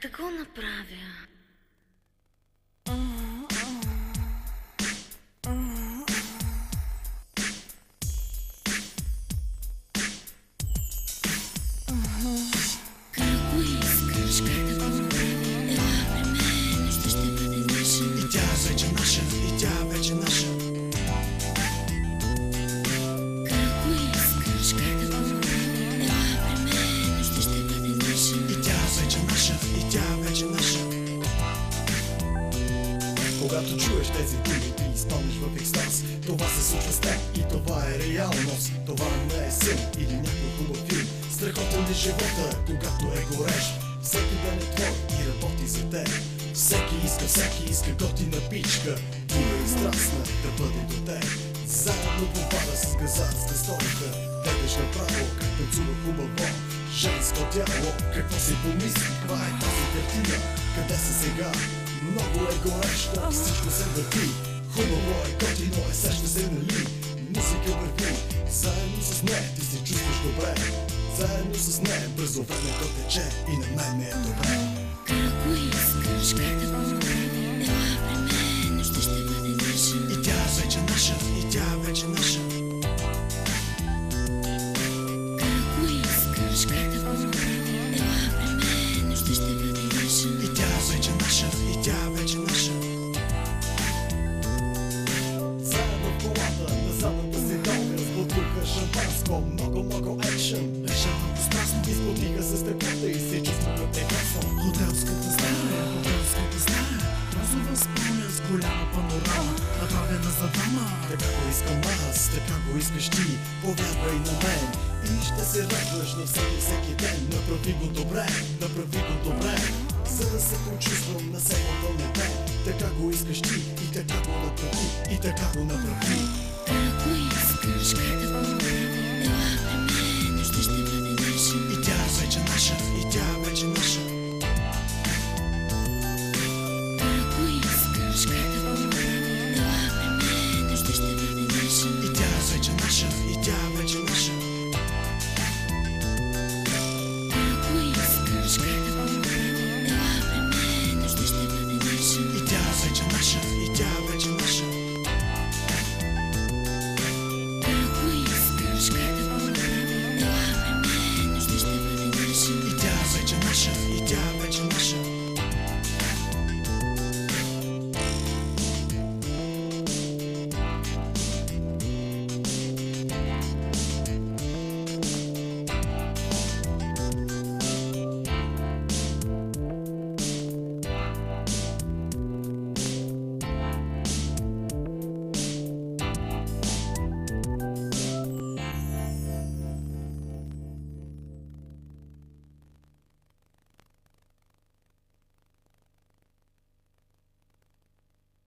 Как да го направя? Как го искаш, как да го направя? Ела при мен, нощта ще бъде наша. И тя вече наша, и тя вече наша. Как го искаш, как да го направя? Ела при мен, нощта ще бъде наша. И тя вече наша, и тя вече наша. Когато чуеш тези думи, ти изпаднеш в екстаз. Това се случва с теб и това е реалност. Това не е сън или някой хубав филм. Страхотен е живота, когато е горещ. Всеки ден е твой и работи за теб. Всеки иска готина пичка, дума и страстна да бъде до теб. Заедно попада с газа, с историята. Гледаш направо как танцува хубаво женско тяло. Какво си помисли, каква е тази картина? Къде са сега? Много е горещо, всичко се върти. Хубаво е, готино е, сеща се, нали? Музика върви, заедно с нея ти се чувстваш добре. Заедно с нея бързо времето тече и на мен не е добре. Как го искаш, как да го направя? Ела при мен, нощта ще бъде наша. И тя вече наша, и тя вече наша. Как го искаш, как да го направя? Ела при мен, нощта ще бъде наша. И тя вече наша, и тя вече наша. Заедно в колата, на задната седалка, с бутилка шампанско, много екшен. Решаването страстно, изплотиха се стъклата и се чувстваме прекрасно. Хотелската стая, розова спалня с голяма панорама, направена за двама. Така го искам аз, така го искаш ти, повярвай на мен. И ще се радваш на всеки ден. Направи го добре, за да се почувствам на селото небе. Така го искаш ти и така го направи, и така го направи. Как го искаш, как да го направя? Ела при мен, нощта ще бъде наша. И тя вече наша, и тя